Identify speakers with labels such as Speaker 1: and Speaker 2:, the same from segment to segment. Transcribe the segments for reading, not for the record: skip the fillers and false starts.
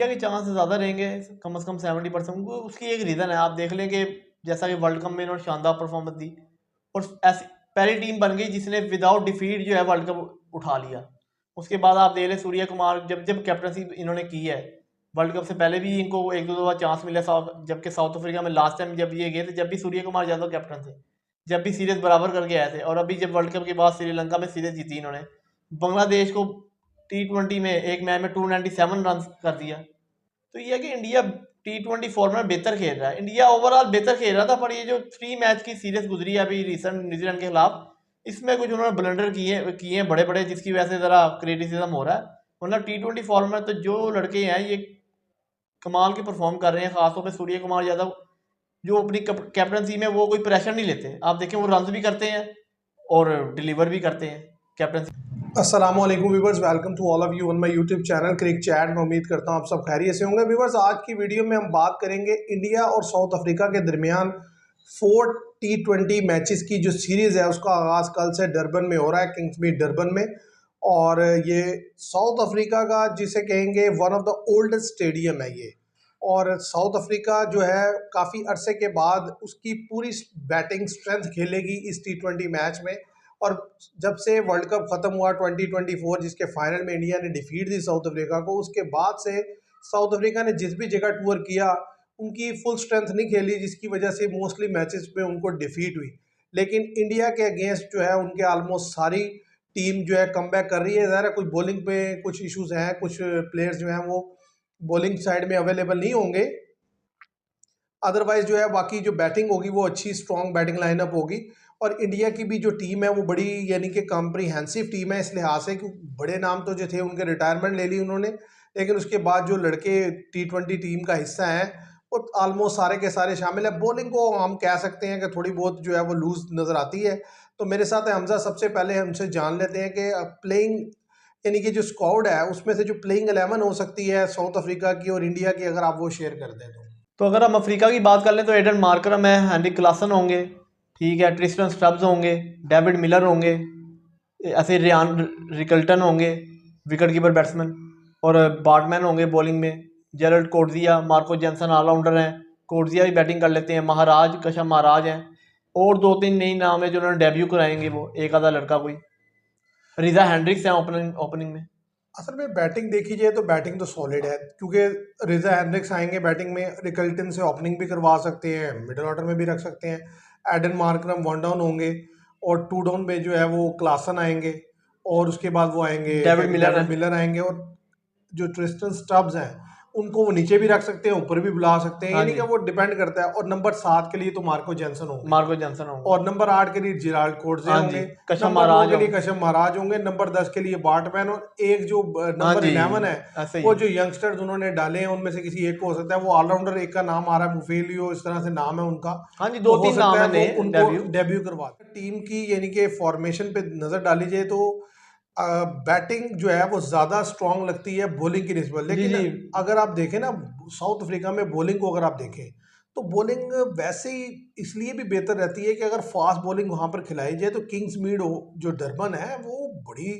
Speaker 1: India के chance ज़्यादा रहेंगे, कम से कम 70%। उसकी एक रीज़न है, आप देख लें कि जैसा कि वर्ल्ड कप में इन्होंने शानदार परफॉर्मेंस दी और ऐसी पहली टीम बन गई जिसने विदाउट डिफीट जो है वर्ल्ड कप उठा लिया। उसके बाद आप देख लें सूर्य कुमार जब जब कैप्टनसी इन्होंने की है, वर्ल्ड कप से पहले भी इनको एक दो बार चांस मिला, जबकि साउथ अफ्रीका में लास्ट टाइम जब ये गए थे, जब भी सूर्य कुमार यादव कैप्टन थे, जब भी सीरीज बराबर करके आए थे। और अभी जब वर्ल्ड कप के बाद श्रीलंका में सीरीज जीती इन्होंने, बांग्लादेश को T20 में एक मैच में 297 रन कर दिया। तो ये है कि इंडिया T20 फॉर्मेट बेहतर खेल रहा है, इंडिया ओवरऑल बेहतर खेल रहा था, पर ये जो 3 मैच की सीरीज गुजरी है अभी रिसेंट न्यूजीलैंड के खिलाफ, इसमें कुछ उन्होंने ब्लंडर किए हैं बड़े बड़े, जिसकी वजह से ज़रा क्रिटिसिज्म हो रहा है। मतलब T20 फॉर्मेट तो जो लड़के हैं ये कमाल के परफॉर्म कर रहे हैं, खासतौर पर सूर्य कुमार यादव जो अपनी कैप्टनसी में वो कोई प्रेशर नहीं लेते। आप देखें वो रन भी करते हैं और डिलीवर भी करते हैं कैप्टनसी।
Speaker 2: अस्सलामुअलैकुम viewers, welcome to all of you on my YouTube channel Crick Chat. मैं उम्मीद करता हूँ आप सब खैरियत से होंगे। व्यूवर्स, आज की वीडियो में हम बात करेंगे इंडिया और साउथ अफ्रीका के दरमियान 4 T20 मैचेस की जो सीरीज़ है उसका आगाज़ कल से डरबन में हो रहा है, किंग्समीड डरबन में। और ये साउथ अफ्रीका का जिसे कहेंगे one of the oldest stadium है ये। और साउथ अफ्रीका जो है काफ़ी अरसे के बाद उसकी पूरी बैटिंग स्ट्रेंथ खेलेगी इस T20 मैच में। और जब से वर्ल्ड कप ख़त्म हुआ 2024 जिसके फाइनल में इंडिया ने डिफीट दी साउथ अफ्रीका को, उसके बाद से साउथ अफ्रीका ने जिस भी जगह टूर किया उनकी फुल स्ट्रेंथ नहीं खेली, जिसकी वजह से मोस्टली मैचेस में उनको डिफीट हुई। लेकिन इंडिया के अगेंस्ट जो है उनके आलमोस्ट सारी टीम जो है कमबैक कर रही है। ज़रा कुछ बॉलिंग पे कुछ इश्यूज हैं, कुछ प्लेयर्स जो हैं वो बॉलिंग साइड में अवेलेबल नहीं होंगे, अदरवाइज जो है बाकी जो बैटिंग होगी वो अच्छी स्ट्रॉन्ग बैटिंग लाइनअप होगी। और इंडिया की भी जो टीम है वो बड़ी यानी कि कॉम्प्रिहेंसिव टीम है इस लिहाज से कि बड़े नाम तो जो थे उनके रिटायरमेंट ले ली उन्होंने, लेकिन उसके बाद जो लड़के T20 टीम का हिस्सा हैं वो ऑलमोस्ट सारे के सारे शामिल है। बॉलिंग को हम कह सकते हैं कि थोड़ी बहुत जो है वो लूज नज़र आती है। तो मेरे साथ है हमजा, सबसे पहले हमसे जान लेते हैं कि प्लेइंग यानी कि जो स्क्वाड है उसमें से जो प्लेइंग 11 हो सकती है साउथ अफ्रीका की और इंडिया की, अगर आप वो शेयर कर दें
Speaker 1: तो अगर हम अफ्रीका की बात कर लें तो एडन मार्करम है, हेनरिक क्लासन होंगे, ठीक है, ट्रिस्टन स्टब्स होंगे, डेविड मिलर होंगे, ऐसे रियान रिकल्टन होंगे विकेट कीपर बैट्समैन, और बार्टमैन होंगे बॉलिंग में, जेरल्ड कोर्जिया, मार्को जेंसन ऑलराउंडर हैं, कोर्जिया भी बैटिंग कर लेते हैं, महाराज कशम महाराज हैं, और 2-3 नई नाम है जो उन्होंने डेब्यू कराएंगे, वो एक आधा लड़का कोई, रिजा हैंड्रिक्स हैं ओपनिंग में।
Speaker 2: असल में बैटिंग देखी जाए तो बैटिंग तो सॉलिड है, क्योंकि रिजा हेनरिक्स आएंगे बैटिंग में, रिकल्टन से ओपनिंग भी करवा सकते हैं, मिडिल ऑर्डर में भी रख सकते हैं, एडन मार्करम 1 डाउन होंगे, और 2 डाउन पे जो है वो क्लासन आएंगे, और उसके बाद वो आएंगे
Speaker 1: डेविड
Speaker 2: मिलर आएंगे, और जो ट्रिस्टन स्टब्स हैं उनको वो नीचे भी रख सकते हैं, ऊपर भी बुला सकते हैं, यानी कि वो डिपेंड करता है। और नंबर 7 के लिए तो मार्को जेंसन होंगे, और नंबर 8 के लिए जिराल्ड कोर्जे होंगे, नंबर 9 के लिए कशम महाराज होंगे, नंबर 10 के लिए बार्टमैन, और एक जो नंबर 11 है वो जो यंगस्टर्स उन्होंने डाले हैं उनमें से किसी एक को हो सकता है। वो ऑलराउंडर एक का नाम आ रहा है, मुफेलियो इस तरह से नाम है उनका,
Speaker 1: हाँ जी, 2-3 नाम है
Speaker 2: उनको डेब्यू करवा। टीम की यानी कि फॉर्मेशन पे नजर डाली जाए तो बैटिंग जो है वो ज़्यादा स्ट्रांग लगती है बॉलिंग की निस्बत। लेकिन अगर आप देखें ना साउथ अफ्रीका में बॉलिंग को अगर आप देखें तो बॉलिंग वैसे ही इसलिए भी बेहतर रहती है कि अगर फास्ट बॉलिंग वहाँ पर खिलाई जाए तो किंग्समीड जो डरबन है वो बड़ी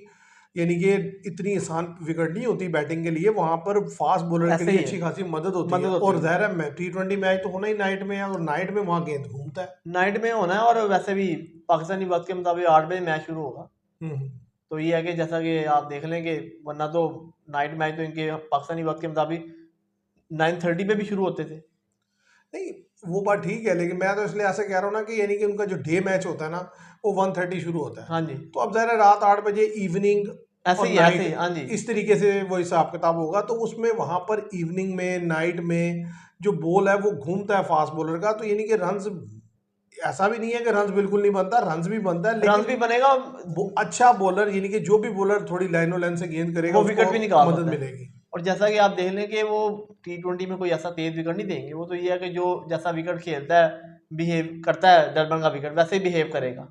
Speaker 2: यानी कि इतनी आसान विकेट नहीं होती बैटिंग के लिए, वहाँ पर फास्ट बॉलर के लिए अच्छी खासी मदद होती है। और ज़ाहिर है T20 मैच तो होना ही नाइट में है, और नाइट में वहाँ गेंद घूमता है,
Speaker 1: नाइट में होना है। और वैसे भी पाकिस्तानी वक्त के मुताबिक 8 बजे मैच शुरू होगा। तो ये है कि जैसा कि आप देख लें कि वरना तो नाइट मैच तो इनके पाकिस्तानी वक्त के मुताबिक 9:30 पे भी शुरू होते थे।
Speaker 2: नहीं वो बात ठीक है, लेकिन मैं तो इसलिए ऐसे कह रहा हूँ ना कि यानी कि उनका जो डे मैच होता है ना वो 1:30 शुरू होता है।
Speaker 1: हाँ जी,
Speaker 2: तो अब ज़रा रात 8 बजे इवनिंग
Speaker 1: ऐसे हाँ जी,
Speaker 2: इस तरीके से वो हिसाब किताब होगा। तो उसमें वहाँ पर इवनिंग में नाइट में जो बॉल है वो घूमता है फास्ट बॉलर का, तो यानी कि रन्स ऐसा भी नहीं है कि रन्स बिल्कुल नहीं बनता, रन्स भी बनता है, लेकिन
Speaker 1: रन भी बनेगा,
Speaker 2: अच्छा बॉलर यानी कि जो भी बॉलर थोड़ी लाइनो लाइन से गेंद करेगा
Speaker 1: वो विकेट भी निकाल
Speaker 2: मदद मिलेगी।
Speaker 1: और जैसा कि आप देख लें कि वो T20 में कोई ऐसा तेज विकेट नहीं देंगे, वो तो ये है कि जो जैसा विकेट खेलता है बिहेव करता है डरबन का विकेट वैसे ही बिहेव करेगा,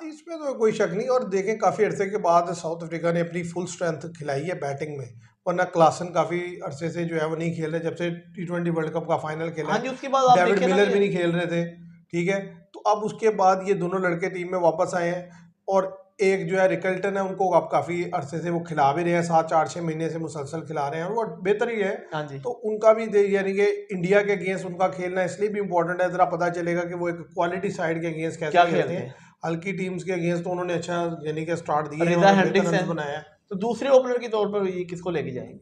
Speaker 2: इसमें तो कोई शक नहीं। और देखें काफ़ी अरसे के बाद साउथ अफ्रीका ने अपनी फुल स्ट्रेंथ खिलाई है बैटिंग में, वरना क्लासन काफ़ी अरसे से जो है वो नहीं खेल रहे, जब से T20 वर्ल्ड कप का फाइनल खेला।
Speaker 1: हाँ जी, उसके बाद आप
Speaker 2: डेविड मिलर भी नहीं खेल रहे थे, ठीक है। तो अब उसके बाद ये दोनों लड़के टीम में वापस आए हैं, और एक जो है रिकल्टन है, उनको आप काफ़ी अरसे से वो खिला भी रहे हैं, 7 4 6 महीने से मुसलसल खिला रहे हैं और वो बेहतर ही है।
Speaker 1: हाँ जी।
Speaker 2: तो उनका भी यानी कि इंडिया के अगेंस्ट उनका खेलना इसलिए भी इम्पोर्टेंट है, ज़रा पता चलेगा कि वो एक क्वालिटी साइड के अगेंस्ट कैसे
Speaker 1: क्या
Speaker 2: खेलते
Speaker 1: खेलते
Speaker 2: हैं।
Speaker 1: हैं?
Speaker 2: हल्की टीम्स के अगेंस्ट तो उन्होंने अच्छा यानी कि स्टार्ट दिए हैं,
Speaker 1: रिजा
Speaker 2: उन्होंने बेहतर
Speaker 1: हेंड्रिक्स
Speaker 2: रन
Speaker 1: है,
Speaker 2: बनाया है।
Speaker 1: तो दूसरे ओपनर के तौर पर ये किसको लेके जाएंगे?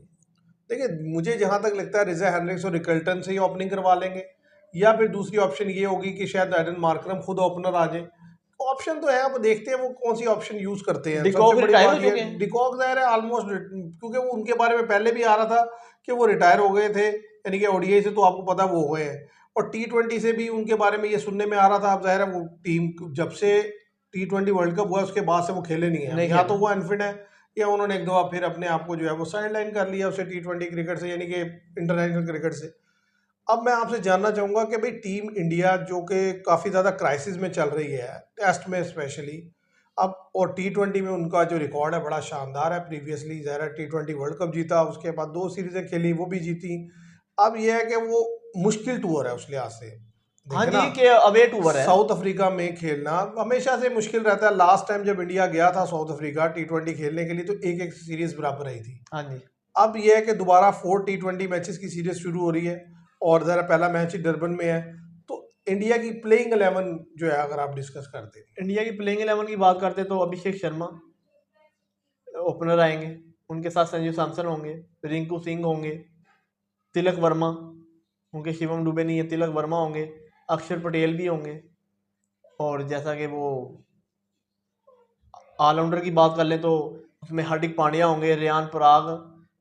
Speaker 2: देखिए मुझे जहां तक लगता है रिजा हेनरिक्स और रिकल्टन से ही ओपनिंग करवा लेंगे, या फिर दूसरी ऑप्शन ये होगी कि शायद एडन मार्करम खुद ओपनर आ जाए। ऑप्शन तो है, अब देखते हैं वो कौन सी ऑप्शन यूज करते हैं। सबसे
Speaker 1: डिकॉक
Speaker 2: बड़ी
Speaker 1: रिटायर हो
Speaker 2: बात ये
Speaker 1: चुके हैं।
Speaker 2: डिकॉक ज़ाहिर है ऑलमोस्ट, क्योंकि वो उनके बारे में पहले भी आ रहा था कि वो रिटायर हो गए थे, यानी कि ओडीआई से तो आपको पता वो हो गए हैं, और T20 से भी उनके बारे में ये सुनने में आ रहा था। अब ज़ाहिर है वो टीम जब से T20 वर्ल्ड कप हुआ उसके बाद से वो खेले नहीं है,
Speaker 1: नहीं
Speaker 2: या तो
Speaker 1: खेला।
Speaker 2: वो अनफिट है या उन्होंने एक दो बार फिर अपने आप को जो है वो साइड लाइन कर लिया उसे T20 क्रिकेट से, यानी कि इंटरनेशनल क्रिकेट से। अब मैं आपसे जानना चाहूँगा कि भाई टीम इंडिया जो कि काफ़ी ज़्यादा क्राइसिस में चल रही है, टेस्ट में स्पेशली, अब और T20 में उनका जो रिकॉर्ड है बड़ा शानदार है। प्रीवियसली ज़रा T20 वर्ल्ड कप जीता, उसके बाद 2 सीरीज़ें खेली वो भी जीती। अब यह है कि वो मुश्किल टूर है उस लिहाज से,
Speaker 1: हाँ
Speaker 2: देखे ना,
Speaker 1: जी, कि अवे टूर है।
Speaker 2: साउथ अफ्रीका में खेलना हमेशा से मुश्किल रहता है। लास्ट टाइम जब इंडिया गया था साउथ अफ्रीका T20 खेलने के लिए तो एक एक सीरीज बराबर रही थी।
Speaker 1: हाँ जी।
Speaker 2: अब यह है कि दोबारा 4 T20 मैचेस की सीरीज शुरू हो रही है और ज़रा पहला मैच ही डरबन में है। तो इंडिया की प्लेइंग 11 जो है अगर आप डिस्कस करते हैं,
Speaker 1: इंडिया की प्लेइंग 11 की बात करते तो अभिषेक शर्मा ओपनर आएंगे, उनके साथ संजू सैमसन होंगे, रिंकू सिंह होंगे, तिलक वर्मा, उनके शिवम दुबे नहीं है, तिलक वर्मा होंगे, अक्षर पटेल भी होंगे, और जैसा कि वो ऑलराउंडर की बात कर लें तो उसमें हार्दिक पांड्या होंगे, रेयान पराग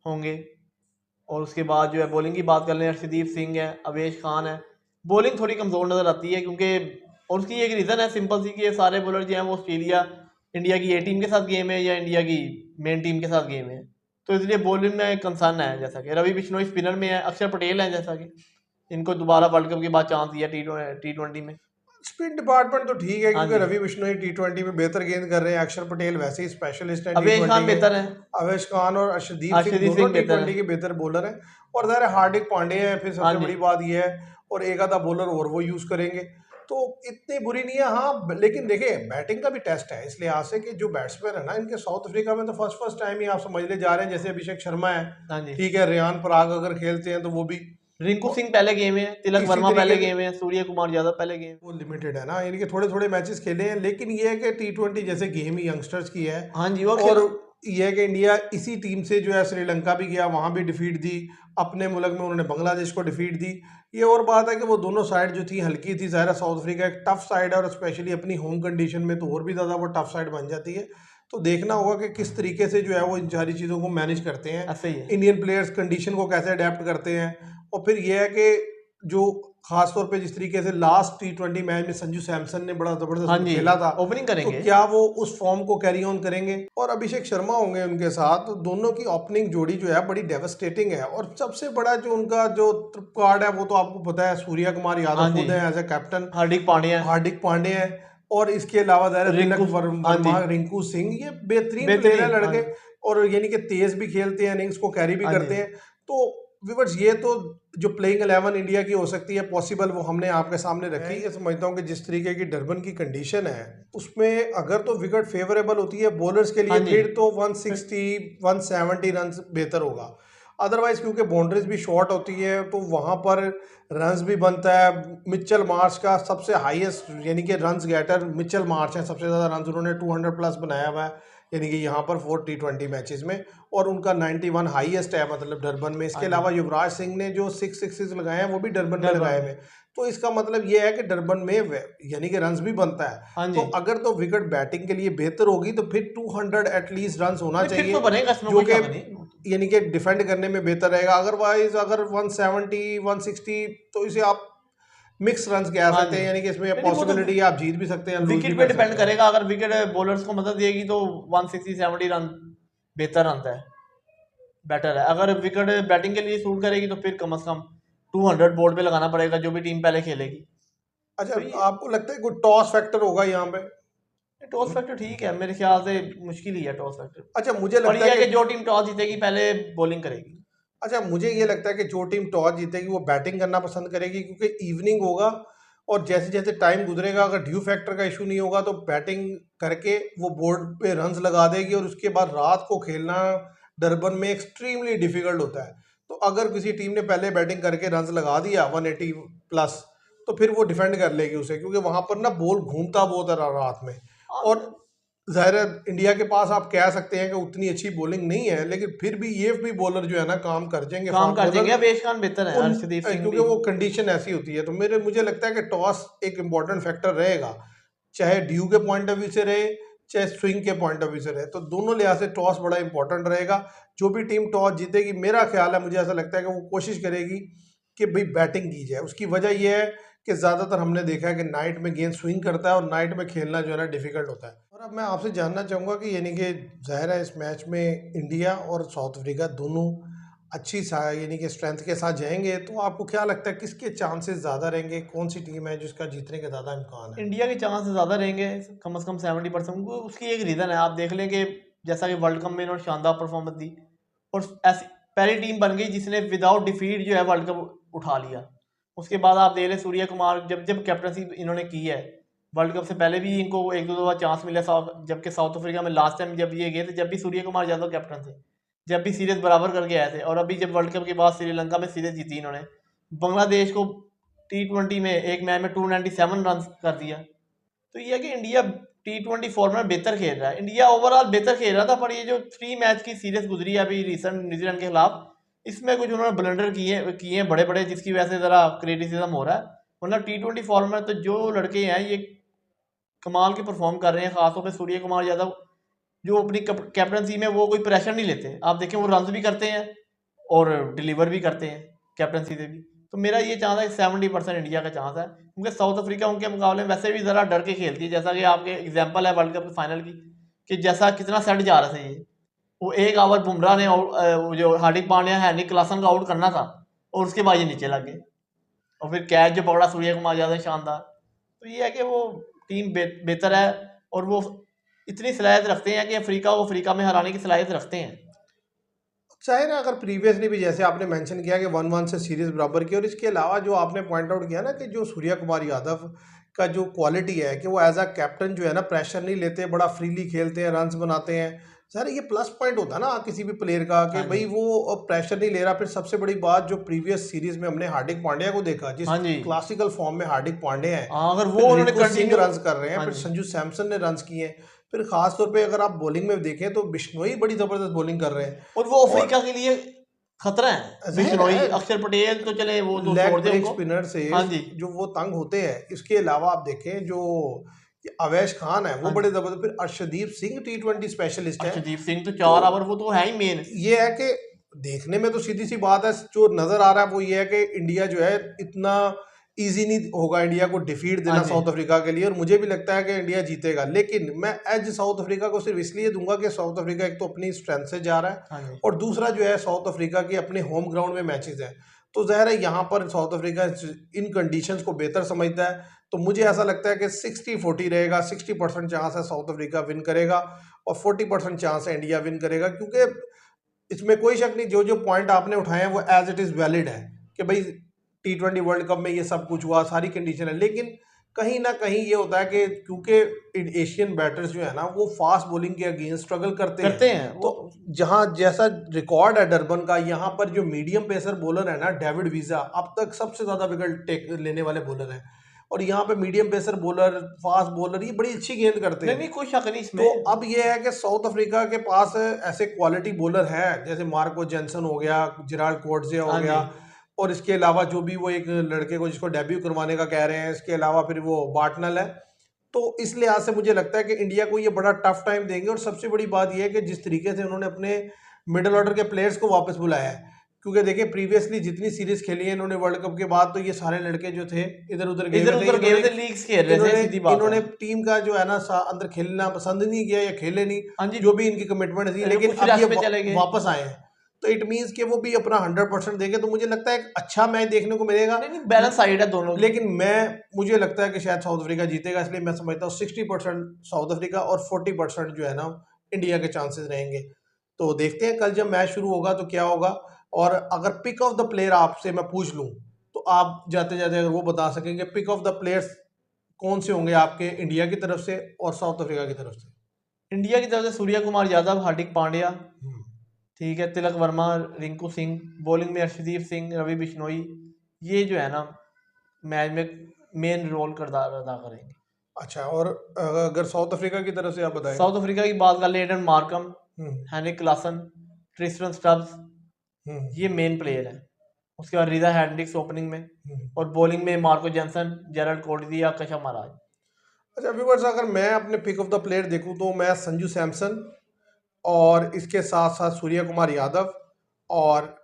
Speaker 1: होंगे, और उसके बाद जो है बॉलिंग की बात कर लें, अर्शदीप सिंह है, अवेश खान है। बॉलिंग थोड़ी कमज़ोर नज़र आती है क्योंकि, और उसकी एक रीज़न है सिंपल सी कि ये सारे बॉलर जो हैं वो ऑस्ट्रेलिया इंडिया की ए टीम के साथ गेम है या इंडिया की मेन टीम के साथ गेम है, तो इसलिए बॉलिंग में कंसर्न है। जैसा कि रवि बिश्नोई स्पिनर में है, अक्षर पटेल है, जैसा कि इनको दोबारा वर्ल्ड कप के बाद चांस दिया T20 में।
Speaker 2: स्पिन डिपार्टमेंट तो ठीक है
Speaker 1: हाँ
Speaker 2: क्योंकि
Speaker 1: जी।
Speaker 2: रवि बिश्नोई T20 में बेहतर गेंद कर रहे हैं। अक्षर पटेल वैसे ही स्पेशलिस्ट हैं
Speaker 1: अवेश खान
Speaker 2: T20 के।
Speaker 1: बेहतर है।
Speaker 2: अवेश खान और अर्शदीप सिंह
Speaker 1: अर्शदीप
Speaker 2: दोनों
Speaker 1: सिंह बेहतर
Speaker 2: T20
Speaker 1: है।
Speaker 2: के बेहतर बॉलर हैं, और ज़ाहिर है हार्दिक पांड्या है फिर
Speaker 1: हाँ
Speaker 2: सबसे
Speaker 1: जी।
Speaker 2: बड़ी बात यह है, और एक आधा बॉलर और वो यूज़ करेंगे तो इतनी बुरी नहीं है। हाँ लेकिन देखिए बैटिंग का भी टेस्ट है इस लिहाज से कि जो बैट्समैन है ना इनके साउथ अफ्रीका में तो फर्स्ट टाइम ही आप समझ ले जा रहे हैं। जैसे अभिषेक शर्मा है,
Speaker 1: हाँ जी।
Speaker 2: ठीक है, रेयान पराग अगर खेलते हैं तो वो भी,
Speaker 1: रिंकू सिंह पहले गेम है, तिलक
Speaker 2: इसी
Speaker 1: वर्मा
Speaker 2: तरीके
Speaker 1: पहले
Speaker 2: से
Speaker 1: गेम है, सूर्य कुमार यादव पहले गेम।
Speaker 2: वो लिमिटेड है ना, यानी कि थोड़े थोड़े मैचेस खेले हैं। लेकिन ये है कि T20 जैसे गेम ही यंगस्टर्स की है,
Speaker 1: हाँ जी, वो
Speaker 2: और
Speaker 1: खेला।
Speaker 2: ये है कि इंडिया इसी टीम से जो है श्रीलंका भी गया, वहाँ भी डिफीट दी, अपने मुल्क में उन्होंने बांग्लादेश को डिफीट दी। ये और बात है कि वो दोनों साइड जो थी हल्की थी, ज़ाहिर है साउथ अफ्रीका एक टफ साइड है और स्पेशली अपनी होम कंडीशन में तो और भी ज़्यादा वो टफ साइड बन जाती है। तो देखना होगा कि किस तरीके से जो है वो इन सारी चीज़ों को मैनेज करते हैं,
Speaker 1: ऐसा ही है।
Speaker 2: इंडियन प्लेयर्स कंडीशन को कैसे अडेप्ट करते हैं। और फिर यह है कि जो खास तौर पे जिस तरीके से लास्ट T20 मैच में संजू सैमसन ने बड़ा
Speaker 1: हाँ
Speaker 2: जबरदस्त
Speaker 1: जी,
Speaker 2: खेला था,
Speaker 1: ओपनिंग
Speaker 2: तो
Speaker 1: करेंगे।
Speaker 2: क्या वो उस फॉर्म को कैरी ऑन करेंगे, और अभिषेक शर्मा होंगे उनके साथ। तो दोनों की ओपनिंग जोड़ी जो है बड़ी डेवास्टेटिंग है, और सबसे बड़ा जो उनका जो ट्रिप कार्ड है वो तो आपको पता है, सूर्य कुमार
Speaker 1: हाँ
Speaker 2: यादव
Speaker 1: जी,
Speaker 2: खुद है as a captain,
Speaker 1: Hardik Pandya,
Speaker 2: Hardik Pandya है, और इसके अलावा ज़ाहिर है
Speaker 1: रिंकू,
Speaker 2: तिलक
Speaker 1: हाँ जी,
Speaker 2: वर्मा, रिंकू सिंह, ये बेहतरीन प्लेयर है
Speaker 1: बेहतरीन, हाँ
Speaker 2: लड़के,
Speaker 1: जी,
Speaker 2: और यानी कि तेज भी खेलते हैं, इनिंग्स को कैरी भी
Speaker 1: हाँ जी।
Speaker 2: करते हैं। तो व्यूअर्स ये तो जो प्लेइंग 11 इंडिया की हो सकती है पॉसिबल, वो हमने आपके सामने रखी। ये समझता हूँ कि जिस तरीके की डरबन की कंडीशन है उसमें अगर तो विकेट फेवरेबल होती है बॉलर्स के
Speaker 1: हाँ
Speaker 2: लिए,
Speaker 1: जी,
Speaker 2: फिर तो 160 170 रन बेहतर होगा। अदरवाइज क्योंकि बाउंड्रीज भी शॉर्ट होती है तो वहाँ पर रन्स भी बनता है। मिचेल मार्श का सबसे हाईएस्ट यानी कि रन्स गेटर मिचेल मार्श है, सबसे ज़्यादा रन्स उन्होंने 200 प्लस बनाया हुआ है यानी कि यहाँ पर 4 T20 मैचेस में, और उनका 91 हाईएस्ट है मतलब डरबन में। इसके
Speaker 1: हाँ जी,
Speaker 2: अलावा युवराज सिंह ने जो 6 सिक्सेस लगाए हैं वो भी डरबन में
Speaker 1: डरबन
Speaker 2: लगाए
Speaker 1: में,
Speaker 2: हुए। तो इसका मतलब ये है कि डरबन में यानी कि रन्स भी बनता है।
Speaker 1: हाँ
Speaker 2: तो
Speaker 1: जी।
Speaker 2: अगर तो विकेट बैटिंग के लिए बेहतर होगी तो फिर 200 एटलीस्ट रन्स होना
Speaker 1: नहीं, फिर तो
Speaker 2: चाहिए,
Speaker 1: बनेगा, इसमें
Speaker 2: जो
Speaker 1: कोई
Speaker 2: कि
Speaker 1: शक नहीं।
Speaker 2: यानी कि डिफेंड करने में बेहतर रहेगा। अदरवाइज अगर 170 160 तो इसे आप मिक्स रन्स कह
Speaker 1: हाँ
Speaker 2: सकते
Speaker 1: जी,
Speaker 2: हैं, यानी कि इसमें
Speaker 1: नहीं नहीं, वो तो
Speaker 2: पॉसिबिलिटी आप जीत भी सकते हैं, लूज भी
Speaker 1: विकेट पे
Speaker 2: कर
Speaker 1: डिपेंड
Speaker 2: सकते हैं।
Speaker 1: करेगा। अगर विकेट बॉलर्स को मदद देगी तो 160-70 रन बेहतर रन है, बेटर है। अगर विकेट बैटिंग के लिए सूट करेगी तो फिर कम से कम 200 बोर्ड पे लगाना पड़ेगा जो भी टीम पहले खेलेगी।
Speaker 2: अच्छा,
Speaker 1: तो ये
Speaker 2: आपको लगता है कोई टॉस फैक्टर होगा यहाँ पे?
Speaker 1: टॉस फैक्टर ठीक है, मेरे ख्याल से मुश्किल ही है टॉस फैक्टर,
Speaker 2: अच्छा मुझे
Speaker 1: पर
Speaker 2: लगता
Speaker 1: यह
Speaker 2: है
Speaker 1: है कि
Speaker 2: कि
Speaker 1: जो टीम टॉस जीतेगी पहले बॉलिंग करेगी।
Speaker 2: अच्छा मुझे ये लगता है कि जो टीम टॉस जीतेगी वो बैटिंग करना पसंद करेगी क्योंकि इवनिंग होगा और जैसे जैसे टाइम गुजरेगा अगर ड्यू फैक्टर का इशू नहीं होगा तो बैटिंग करके वो बोर्ड पे रन्स लगा देगी, और उसके बाद रात को खेलना डरबन में एक्सट्रीमली डिफिकल्ट होता है। तो अगर किसी टीम ने पहले बैटिंग करके रन्स लगा दिया 180 प्लस, तो फिर वो डिफेंड कर लेगी उसे, क्योंकि वहां पर ना बॉल घूमता बहुत है रात में। और ज़ाहिर है इंडिया के पास आप कह सकते हैं कि उतनी अच्छी बॉलिंग नहीं है, लेकिन फिर भी ये भी बॉलर जो है ना काम कर जाएंगे,
Speaker 1: काम कर
Speaker 2: फास्ट
Speaker 1: देंगे।
Speaker 2: बॉलर
Speaker 1: अवेश खान बेहतर है, हर्षदीप सिंह
Speaker 2: क्योंकि
Speaker 1: भी।
Speaker 2: वो कंडीशन ऐसी होती है। तो मुझे लगता है कि टॉस एक इम्पॉर्टेंट फैक्टर रहेगा, चाहे ड्यू के पॉइंट ऑफ व्यू से रहे, चाहे स्विंग के पॉइंट ऑफ व्यू से रहे। तो दोनों लिहाज से टॉस बड़ा इंपॉर्टेंट रहेगा। जो भी टीम टॉस जीतेगी, मेरा ख्याल है, मुझे ऐसा लगता है कि वो कोशिश करेगी कि भाई बैटिंग की जाए। उसकी वजह यह है कि ज़्यादातर हमने देखा है कि नाइट में गेंद स्विंग करता है और नाइट में खेलना जो है ना डिफिकल्ट होता है। और अब मैं आपसे जानना चाहूँगा कि यानी कि ज़ाहिर है इस मैच में इंडिया और साउथ अफ्रीका दोनों अच्छी यानी कि स्ट्रेंथ के साथ जाएंगे, तो आपको क्या लगता है किसके चांसेस ज़्यादा रहेंगे, कौन सी टीम है जिसका जीतने के ज़्यादा इम्कान है?
Speaker 1: इंडिया के चांस ज़्यादा रहेंगे, कम से कम 70%। उसकी एक रीज़न है, आप देख लें कि जैसा कि वर्ल्ड कप में इन्होंने शानदार परफॉर्मेंस दी और ऐसी पहली टीम बन गई जिसने विदाउट डिफीट जो है वर्ल्ड कप उठा लिया। उसके बाद आप देख लें सूर्य कुमार जब जब कैप्टनसी इन्होंने की है, वर्ल्ड कप से पहले भी इनको एक दो दफा चांस मिला, जबकि साउथ अफ्रीका में लास्ट टाइम जब ये गए थे जब भी सूर्य कुमार यादव कैप्टन थे, जब भी सीरीज बराबर करके आए थे। और अभी जब वर्ल्ड कप के बाद श्रीलंका में सीरीज जीती इन्होंने, बांग्लादेश को T20 में एक मैच में 297 रन कर दिया। तो ये है कि इंडिया T20 फॉर्मेट में बेहतर खेल रहा है। इंडिया ओवरऑल बेहतर खेल रहा था, पर ये जो 3 मैच की सीरीज गुजरी है अभी रिसेंट न्यूजीलैंड के खिलाफ, इसमें कुछ उन्होंने ब्लंडर किए हैं बड़े बड़े, जिसकी वजह से ज़रा क्रिटिसिज्म हो रहा है। वरना T20 फॉर्मेट तो जो लड़के हैं ये कमाल के परफॉर्म कर रहे हैं। खासतौर पर सूर्य कुमार यादव जो अपनी कैप्टनसी में वो कोई प्रेशर नहीं लेते, आप देखें वो रन भी करते हैं और डिलीवर भी करते हैं कैप्टनसी से भी। तो मेरा ये चांस है 70% इंडिया का चांस है, क्योंकि साउथ अफ्रीका उनके मुकाबले में वैसे भी ज़रा डर के खेलती है। जैसा कि आपके एग्जांपल है वर्ल्ड कप फाइनल की, कि जैसा कितना सेट जा रहे थे ये, वो एक ओवर बुमराह ने जो हार्दिक पांड्या हैनिक क्लासन को आउट करना था और उसके बाद ये नीचे लग गए, और फिर कैच जो पकड़ा सूर्य कुमार यादव शानदार। तो ये है कि वो टीम बेहतर है और वो इतनी सलाहियत रखते हैं कि अफ्रीका को अफ्रीका में हराने की सलाहियत रखते हैं।
Speaker 2: जाहिर है अगर प्रीवियसली भी जैसे आपने मेंशन किया कि 1-1 से सीरीज बराबर की, और इसके अलावा जो आपने पॉइंट आउट किया ना कि जो सूर्य कुमार यादव का जो क्वालिटी है कि वो एज अ कैप्टन जो है ना प्रेशर नहीं लेते, बड़ा फ्रीली खेलते हैं, रन्स बनाते हैं। सर ये प्लस पॉइंट होता है ना किसी भी प्लेयर का कि
Speaker 1: हाँ
Speaker 2: भाई
Speaker 1: जी,
Speaker 2: वो प्रेशर नहीं ले रहा। फिर सबसे बड़ी बात जो प्रीवियस सीरीज में हमने हार्दिक पांड्या को देखा, जिस
Speaker 1: हाँ जी।
Speaker 2: क्लासिकल फॉर्म में हार्दिक पांड्या है,
Speaker 1: हाँ, अगर वो
Speaker 2: फिर
Speaker 1: उन्होंने
Speaker 2: रिंकू सिंह
Speaker 1: कंटिन्यू।
Speaker 2: रन्स कर रहे हैं,
Speaker 1: हाँ
Speaker 2: फिर
Speaker 1: जी,
Speaker 2: संजू सैमसन ने रन्स किए हैं, फिर खास तौर पे अगर आप बॉलिंग में देखें तो बिश्नोई बड़ी जबरदस्त बॉलिंग कर रहे हैं।
Speaker 1: और वो
Speaker 2: और
Speaker 1: अफ्रीका के लिए खतरा है।
Speaker 2: जाहिर
Speaker 1: बिश्नोई,
Speaker 2: है
Speaker 1: अक्षर पटेल तो चले वो तो
Speaker 2: लेग
Speaker 1: छोड़ दे
Speaker 2: ब्रेक
Speaker 1: उनको।
Speaker 2: स्पिनर से
Speaker 1: हाँ जी,
Speaker 2: जो वो तंग होते हैं। इसके अलावा आप देखें जो ये अवैश खान है वो
Speaker 1: हाँ
Speaker 2: बड़े
Speaker 1: जी।
Speaker 2: जबरदस्त, फिर अर्शदीप सिंह T20 स्पेशलिस्ट है।
Speaker 1: अर्शदीप सिंह तो
Speaker 2: तो
Speaker 1: 4 ओवर वो तो है ही मेन।
Speaker 2: ये है कि देखने में तो सीधी सी बात है, जो नजर आ रहा है वो ये है कि इंडिया जो है इतना इजी नहीं होगा इंडिया को डिफीट
Speaker 1: हाँ
Speaker 2: देना
Speaker 1: जी,
Speaker 2: साउथ अफ्रीका के लिए, और मुझे भी लगता है कि इंडिया जीतेगा। लेकिन मैं एज साउथ अफ्रीका को सिर्फ इसलिए दूंगा कि साउथ अफ्रीका एक तो अपनी स्ट्रेंथ से जा रहा है,
Speaker 1: हाँ जी,
Speaker 2: और दूसरा जो है साउथ अफ्रीका के अपने होम ग्राउंड में मैचेस हैं। तो ज़ाहिर है यहाँ पर साउथ अफ्रीका इन कंडीशंस को बेहतर समझता है। तो मुझे ऐसा लगता है कि 60-40 रहेगा। 60% चांस है साउथ अफ्रीका विन करेगा और 40% चांस है इंडिया विन करेगा, क्योंकि इसमें कोई शक नहीं, जो जो पॉइंट आपने उठाए हैं वो एज इट इज़ वैलिड है कि भाई T20 वर्ल्ड कप में ये सब कुछ हुआ, सारी कंडीशन है। लेकिन कहीं ना कहीं ये होता है कि क्योंकि एशियन बैटर्स जो है ना वो फास्ट बॉलिंग के अगेंस्ट स्ट्रगल करते
Speaker 1: करते
Speaker 2: हैं।
Speaker 1: हैं
Speaker 2: तो
Speaker 1: वो।
Speaker 2: जहाँ जैसा रिकॉर्ड है डरबन का, यहाँ पर जो मीडियम पेसर बॉलर है ना डेविड वीजा, अब तक सबसे ज़्यादा विकेट टेक लेने वाले बॉलर हैं। और यहाँ पे medium pacer bowler, fast bowler, ये बड़ी अच्छी गेंद करते
Speaker 1: नहीं
Speaker 2: हैं।
Speaker 1: नहीं, कोई शक नहीं
Speaker 2: तो
Speaker 1: इसमें।
Speaker 2: अब ये है कि साउथ अफ्रीका के पास ऐसे क्वालिटी बॉलर हैं, जैसे मार्को जेंसन हो गया, जिराल्ड कोटजे हो
Speaker 1: हाँ जी,
Speaker 2: गया, और इसके अलावा जो भी वो एक लड़के को जिसको डेब्यू करवाने का कह रहे हैं, इसके अलावा फिर वो बार्टनल है। तो इस लिहाज से मुझे लगता है कि इंडिया को ये बड़ा टफ टाइम देंगे। और सबसे बड़ी बात यह है कि जिस तरीके से उन्होंने अपने मिडिल ऑर्डर के प्लेयर्स को वापस बुलाया है, क्योंकि देखिए प्रीवियसली जितनी सीरीज खेली है इन्होंने वर्ल्ड कप के बाद, तो ये सारे लड़के जो थे इधर उधर गए
Speaker 1: इधर
Speaker 2: हुए थे।
Speaker 1: उधर गए थे,
Speaker 2: इन्होंने
Speaker 1: लीग्स खेल रहे थे, सीधी बात
Speaker 2: इन्होंने
Speaker 1: है।
Speaker 2: टीम का जो है ना अंदर खेलना पसंद नहीं किया या खेले नहीं,
Speaker 1: हाँ जी,
Speaker 2: जो भी इनकी कमिटमेंट थी। लेकिन
Speaker 1: कुछ
Speaker 2: अब ये
Speaker 1: रेस्ट पे चले गए।
Speaker 2: वापस आए हैं, तो इट मीन्स कि वो भी अपना 100% देंगे। तो मुझे लगता है एक अच्छा मैच देखने को मिलेगा।
Speaker 1: नहीं नहीं, बैलेंस साइड है दोनों।
Speaker 2: लेकिन मुझे लगता है कि शायद साउथ अफ्रीका जीतेगा, इसलिए मैं समझता हूँ 60% साउथ अफ्रीका और 40% जो है ना इंडिया के चांसेस रहेंगे। तो देखते हैं कल जब मैच शुरू होगा तो क्या होगा। और अगर पिक ऑफ द प्लेयर आपसे मैं पूछ लूँ, तो आप जाते जाते अगर वो बता सकेंगे पिक ऑफ द प्लेयर्स कौन से होंगे आपके इंडिया की तरफ से और साउथ अफ्रीका की तरफ से?
Speaker 1: इंडिया की तरफ से सूर्या कुमार यादव, हार्दिक पांड्या, ठीक है, तिलक वर्मा, रिंकू सिंह। बॉलिंग में अर्शदीप सिंह, रवि बिश्नोई, ये जो है ना मैच में मेन रोल किरदार अदा करेंगे।
Speaker 2: अच्छा, और अगर साउथ अफ्रीका की तरफ से आप बताएं?
Speaker 1: साउथ अफ्रीका की बात कर ले, एडन मार्कम,
Speaker 2: हम्म
Speaker 1: हेनरिक क्लासन, ट्रिस्टन स्टब्स,
Speaker 2: हम्म
Speaker 1: ये मेन प्लेयर हैं। उसके बाद रिदा हैंड्रिक्स ओपनिंग में,
Speaker 2: हम्म।
Speaker 1: और बॉलिंग में मार्को जेंसन, जेरल्ड कोटली या कशा महाराज।
Speaker 2: अच्छा व्यूअर्स, अगर मैं अपने पिक ऑफ द प्लेयर देखूं तो मैं संजू सैमसन और इसके साथ साथ सूर्या कुमार यादव और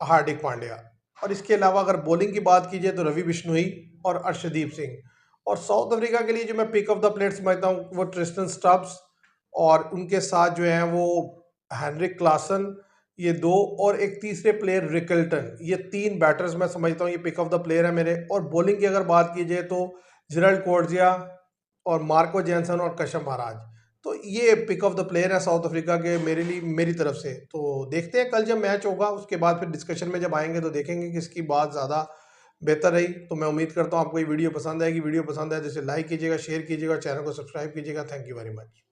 Speaker 2: हार्दिक पांड्या, और इसके अलावा अगर बॉलिंग की बात की जाए तो रवि बिश्नोई और अर्शदीप सिंह। और साउथ अफ्रीका के लिए जो मैं पिक ऑफ द प्लेयर समझता हूँ वो ट्रिस्टन स्टब्स और उनके साथ जो है वो हेनरिक क्लासन, ये दो, और एक तीसरे प्लेयर रिकल्टन। ये तीन बैटर्स मैं समझता हूँ ये पिक ऑफ द प्लेयर है मेरे। और बॉलिंग की अगर बात की जाए तो जेरल्ड कोटजिया और मार्को जैनसन और कशम महाराज। तो ये पिक ऑफ द प्लेयर है साउथ अफ्रीका के मेरे लिए, मेरी तरफ से। तो देखते हैं कल जब मैच होगा उसके बाद फिर डिस्कशन में जब आएंगे तो देखेंगे किसकी बात ज़्यादा बेहतर रही। तो मैं उम्मीद करता हूँ आपको ये वीडियो पसंद आएगी। वीडियो पसंद आए तो इसे लाइक कीजिएगा, शेयर कीजिएगा, चैनल को सब्सक्राइब कीजिएगा। Thank you very much.